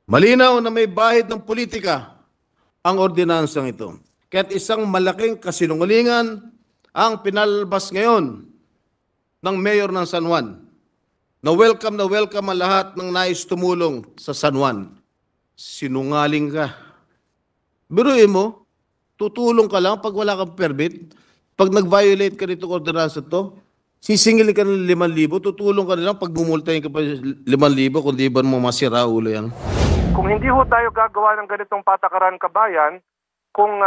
Malinaw na may bahid ng politika ang ordinansang ito. Kaya't isang malaking kasinungalingan ang pinalabas ngayon ng Mayor ng San Juan na welcome ang lahat ng nais tumulong sa San Juan. Sinungaling ka. Biruin mo, tutulong ka lang pag wala kang permit. Pag nag-violate ka nitong ordinansa to, sisingil ka ng 5,000, tutulong ka na lang pag bumultahin ka pa 5,000 kung di ba mo masira ulo yan. Kung hindi ho tayo gagawa ng ganitong patakaran kabayan, kung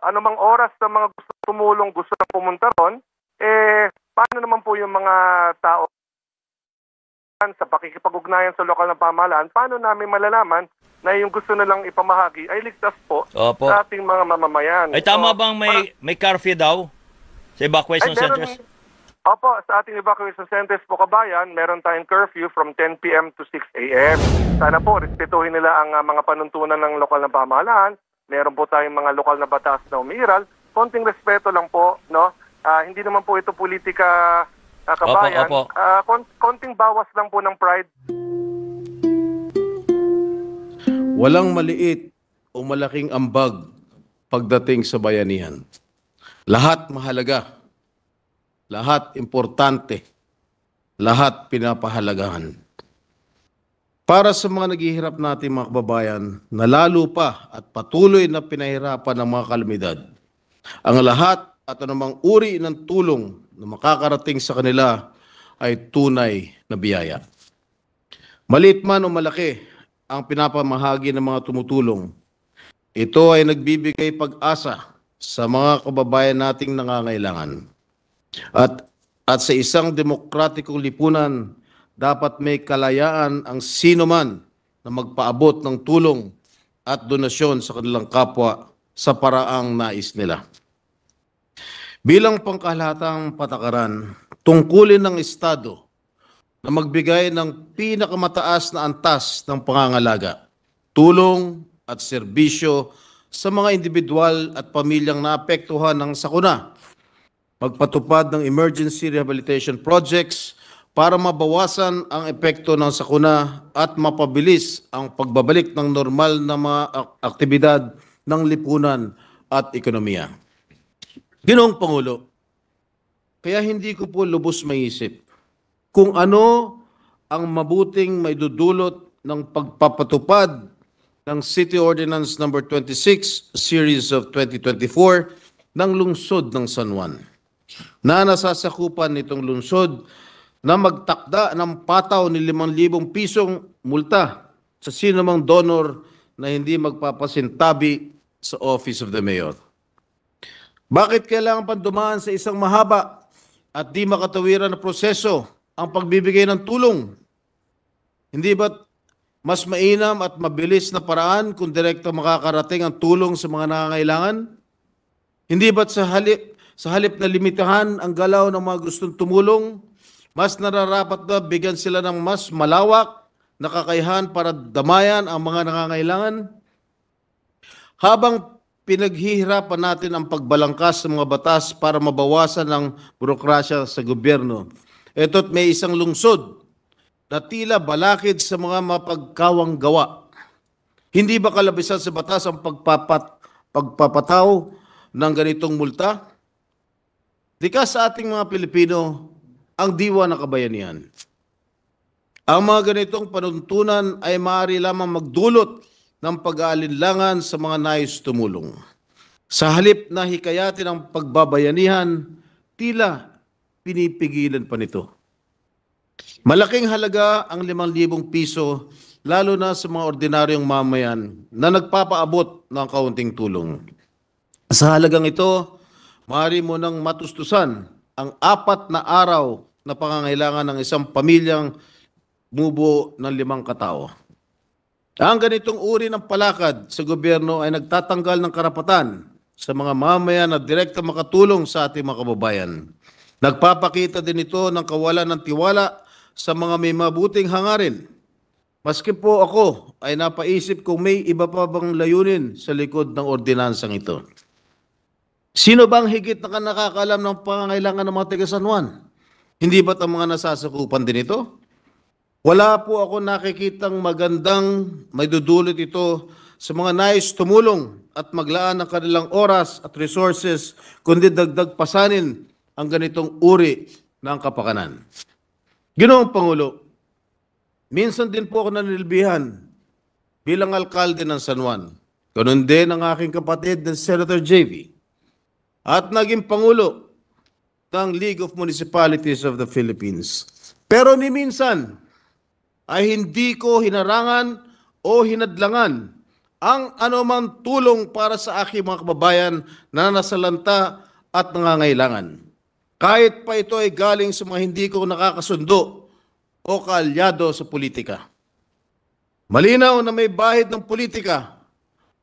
anumang oras na mga gusto tumulong, gusto na pumunta ron, paano naman po yung mga tao sa pakikipag-ugnayan sa lokal na pamahalaan, paano namin malalaman na yung gusto nilang ipamahagi ay ligtas po sa ating mga mamamayan? Ay tama bang may curfew daw sa evacuation centers? Opo, sa ating evacuation centers po kabayan, meron tayong curfew from 10 p.m. to 6 a.m. Sana po, respetuhin nila ang mga panuntunan ng lokal na pamahalaan. Meron po tayong mga lokal na batas na umiiral. Konting respeto lang po, no? Hindi naman po ito politika kabayan. Opo. Konting bawas lang po ng pride. Walang maliit o malaking ambag pagdating sa bayanihan. Lahat mahalaga. Lahat importante, lahat pinapahalagahan. Para sa mga naghihirap natin mga kababayan, na lalo pa at patuloy na pinahirapan ng mga kalamidad, ang lahat at anumang uri ng tulong na makakarating sa kanila ay tunay na biyaya. Maliit man o malaki ang pinapamahagi ng mga tumutulong, ito ay nagbibigay pag-asa sa mga kababayan nating nangangailangan. At sa isang demokratikong lipunan, dapat may kalayaan ang sino man na magpaabot ng tulong at donasyon sa kanilang kapwa sa paraang nais nila. Bilang pangkalahatang patakaran, tungkulin ng Estado na magbigay ng pinakamataas na antas ng pangangalaga, tulong at serbisyo sa mga individual at pamilyang naapektuhan ng sakuna, magpatupad ng emergency rehabilitation projects para mabawasan ang epekto ng sakuna at mapabilis ang pagbabalik ng normal na mga aktibidad ng lipunan at ekonomiya. Ginoong Pangulo, kaya hindi ko po lubos maisip kung ano ang mabuting maidudulot ng pagpapatupad ng City Ordinance No. 26, Series of 2024 ng lungsod ng San Juan, na nasasakupan nitong lungsod na magtakda ng pataw ni 5,000 pisong multa sa sinumang donor na hindi magpapasintabi sa Office of the Mayor. Bakit kailangan pa dumaan sa isang mahaba at di makatawiran na proseso ang pagbibigay ng tulong? Hindi ba't mas mainam at mabilis na paraan kung direkto makakarating ang tulong sa mga nangangailangan? Hindi ba't sa halip na limitahan ang galaw ng mga gustong tumulong, mas nararapat na bigyan sila ng mas malawak na kakayahan para damayan ang mga nangangailangan? Habang pinaghihirapan natin ang pagbalangkas sa mga batas para mabawasan ang burokrasya sa gobyerno, ito't may isang lungsod na tila balakid sa mga mapagkawang gawa. Hindi ba kalabisan sa batas ang pagpapataw ng ganitong multa? Dika sa ating mga Pilipino ang diwa ng kabayanihan. Ang mga ganitong panuntunan ay maaari lamang magdulot ng pag-aalinlangan sa mga nais tumulong. Sa halip na hikayatin ang pagbabayanihan, tila pinipigilan pa nito. Malaking halaga ang 5,000 piso, lalo na sa mga ordinaryong mamayan na nagpapaabot ng kaunting tulong. Sa halagang ito, maaari mo nang matustusan ang 4 na araw na pangangailangan ng isang pamilyang mubo ng 5 katao. Ang ganitong uri ng palakad sa gobyerno ay nagtatanggal ng karapatan sa mga mamayan na direkta makatulong sa ating mga kababayan. Nagpapakita din ito ng kawalan ng tiwala sa mga may mabuting hangarin. Maski po ako ay napaisip kung may iba pa bang layunin sa likod ng ordinansang ito. Sino bang higit na nakakaalam ng pangangailangan ng mga taga San Juan? Hindi ba't ang mga nasasakupan din ito? Wala po ako nakikitang magandang may dudulot ito sa mga nais tumulong at maglaan ng kanilang oras at resources, kundi dagdag pasanin ang ganitong uri ng kapakanan. Ginoong Pangulo, minsan din po ako nanilbihan bilang alkalde ng San Juan. Ganun din ang aking kapatid na Senator JV at naging Pangulo ng League of Municipalities of the Philippines. Pero ni minsan ay hindi ko hinarangan o hinadlangan ang anumang tulong para sa aking mga kababayan na nasalanta at nangangailangan. Kahit pa ito ay galing sa mga hindi ko nakakasundo o kaalyado sa politika. Malinaw na may bahid ng politika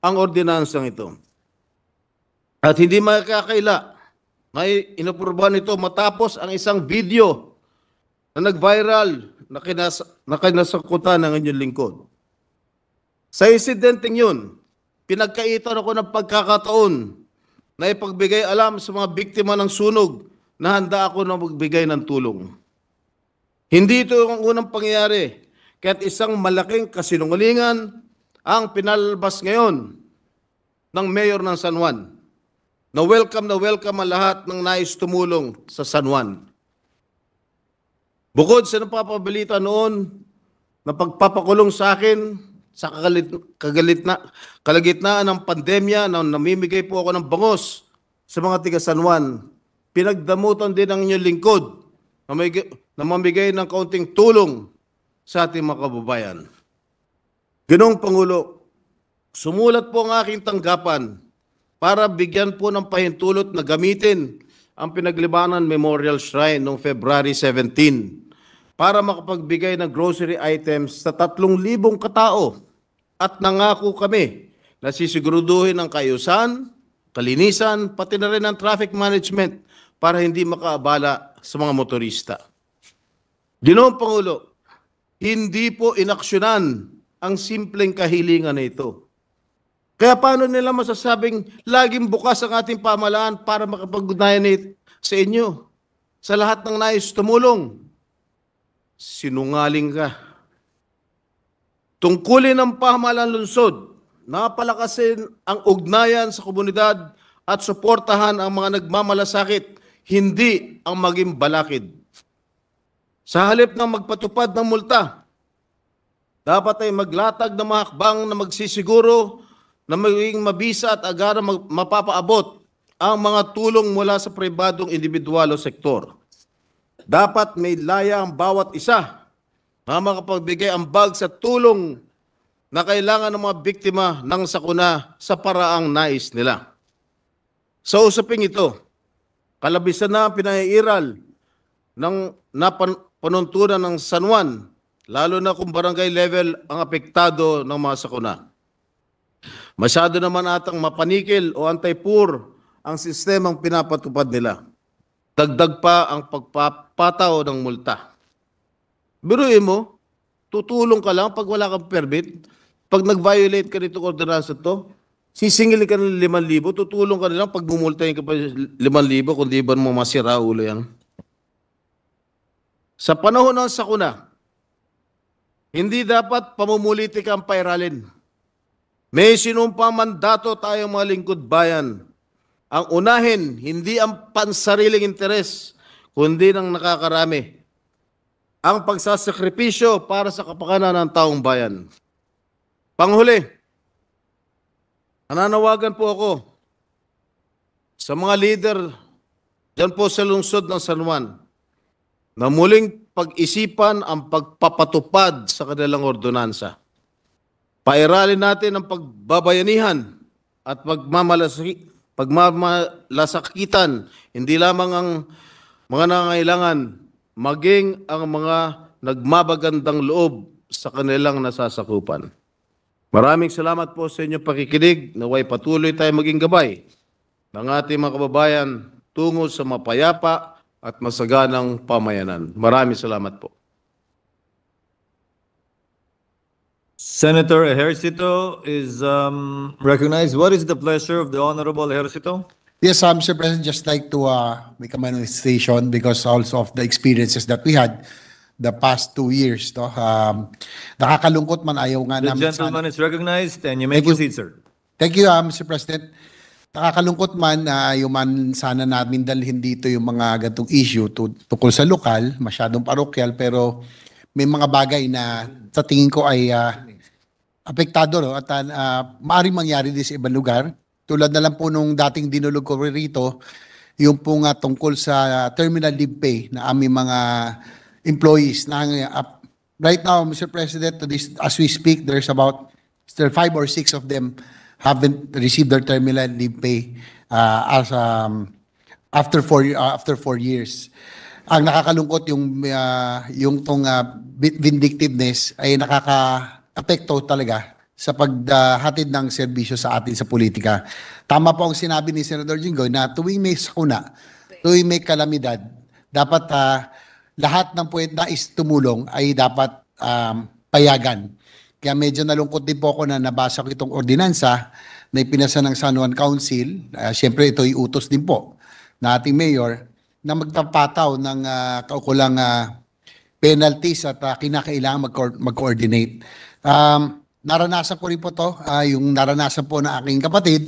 ang ordinansang ito. At hindi makakaila na inaprubahan ito matapos ang isang video na nag-viral na kinasakutan ng inyong lingkod. Sa insidenteng yun, pinagkaitan ako ng pagkakataon na ipagbigay alam sa mga biktima ng sunog na handa ako na magbigay ng tulong. Hindi ito ang unang pangyayari, kaya't isang malaking kasinungalingan ang pinalabas ngayon ng mayor ng San Juan, na welcome ang lahat ng nais tumulong sa San Juan. Bukod sa napapabalita noon na pagpapakulong sa akin sa kalagitnaan ng pandemya na namimigay po ako ng bangos sa mga tiga San Juan, pinagdamutan din ang inyong lingkod na mamigay ng kaunting tulong sa ating mga kababayan. Ginoong Pangulo, sumulat po ang aking tanggapan para bigyan po ng pahintulot na gamitin ang Pinaglibanan Memorial Shrine noong February 17 para makapagbigay ng grocery items sa 3,000 katao. At nangako kami na sisiguraduhin ang kaayusan, kalinisan, pati na rin ang traffic management para hindi makaabala sa mga motorista. Ginoong Pangulo, hindi po inaksyonan ang simpleng kahilingan na ito. Kaya paano nila masasabing laging bukas ang ating pamahalaan para makapag-ugnayan sa inyo, sa lahat ng nais tumulong? Sinungaling ka. Tungkulin ng pamahalaan lungsod, napalakasin ang ugnayan sa komunidad at suportahan ang mga nagmamalasakit, hindi ang maging balakid. Sa halip ng magpatupad ng multa, dapat ay maglatag ng mga hakbang na magsisiguro na magiging mabisa at agad mapapaabot ang mga tulong mula sa pribadong individual o sektor. Dapat may laya ang bawat isa na makapagbigay ang bag sa tulong na kailangan ng mga biktima ng sakuna sa paraang nais nila. Sa usaping ito, kalabisan na pinaiiral ng panuntunan ng San Juan, lalo na kung barangay level ang apektado ng mga sakuna. Masyado naman atang mapanikil o anti-poor ang sistemang pinapatupad nila. Dagdag pa ang pagpapataw ng multa. Biruin mo, tutulong ka lang pag wala kang permit. Pag nag-violate ka nitong ordinansa to, sisingilin ka ng 5,000, tutulong ka nilang pag bumultahin ka pa 5,000 kung di ba mo masira ulo yan. Sa panahon ng sakuna, hindi dapat pamumulitika ang pairalin. May sinumpang mandato tayong mga lingkod bayan. Ang unahin, hindi ang pansariling interes, kundi ng nakakarami. Ang pagsasakripisyo para sa kapakanan ng taong bayan. Panghuli, nananawagan po ako sa mga leader dyan po sa lungsod ng San Juan na muling pag-isipan ang pagpapatupad sa kanilang ordonansa. Pairalin natin ang pagbabayanihan at pagmamalasakitan, hindi lamang ang mga nangangailangan, maging ang mga nagmabagandang loob sa kanilang nasasakupan. Maraming salamat po sa inyong pakikinig. Naway patuloy tayo maging gabay ng ating mga kababayan tungo sa mapayapa at masaganang pamayanan. Maraming salamat po. Senator Ejercito is recognized. What is the pleasure of the Honorable Ejercito? Yes, Mr. President, just like to make a manifestation because also of the experiences that we had the past 2 years. No? Nakakalungkot man, ayaw nga The namin gentleman is recognized and you may Thank you. proceed, sir. Thank you, Mr. President. Nakakalungkot man, ayaw man sana namin dalhin dito yung mga gantong issue tungkol sa lokal, masyadong parokyal, pero may mga bagay na sa tingin ko ay apektado, no? At maaaring mangyari din sa ibang lugar. Tulad na lang po nung dating dinulog ko rito, yung po nga tungkol sa terminal leave pay na aming mga employees. Right now, Mr. President, as we speak, there's about still 5 or 6 of them haven't received their terminal leave pay after 4 years. Ang nakakalungkot yung tong vindictiveness ay nakaka-apekto talaga sa paghatid ng serbisyo sa atin sa politika. Tama po ang sinabi ni Senator Jinggoy na tuwing may sakuna, tuwing may kalamidad, dapat lahat ng nais tumulong ay dapat payagan. Kaya medyo nalungkot din po ako na nabasa ko itong ordinansa na ipinasa ng San Juan Council. Siyempre ito ay utos din po na ating mayor na magpapataw ng kaukulang penalties at kinakailangan mag-coordinate. Naranasan ko rin po to, yung naranasan po na aking kapatid,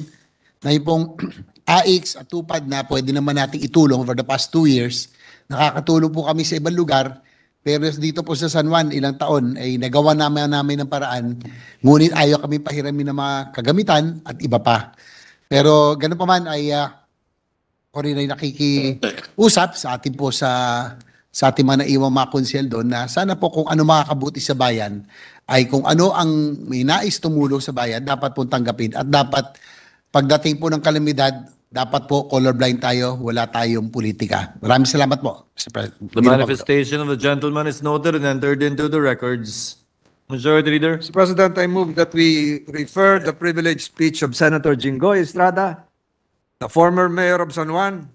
na yung pong AX at tupad na pwede naman nating itulong for the past 2 years. Nakakatulong po kami sa ibang lugar, pero dito po sa San Juan, ilang taon, ay nagawa namin ng paraan, ngunit ayaw kami pahiramin ng mga kagamitan at iba pa. Pero ganun pa man ay ako rin ay nakikiusap sa atin po sa ating mga naiwang mga konsyel doon na sana po kung ano makakabuti sa bayan ay kung ano ang may nais tumulong sa bayan, dapat po tanggapin. At dapat, pagdating po ng kalamidad, dapat po colorblind tayo, wala tayong politika. Maraming salamat po, Mr. President. The manifestation of the gentleman is noted and entered into the records. Majority Leader. Mr. President, I move that we refer the privileged speech of Senator Jinggoy Estrada, the former mayor of San Juan,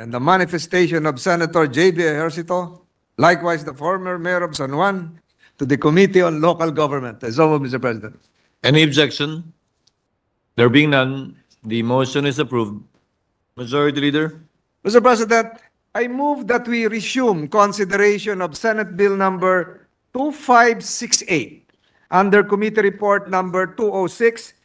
and the manifestation of Senator J.B. Ejercito, likewise the former mayor of San Juan, to the Committee on Local Government. So moved, Mr. President. Any objection? There being none, the motion is approved. Majority Leader. Mr. President, I move that we resume consideration of Senate Bill number 2568 under Committee Report number 206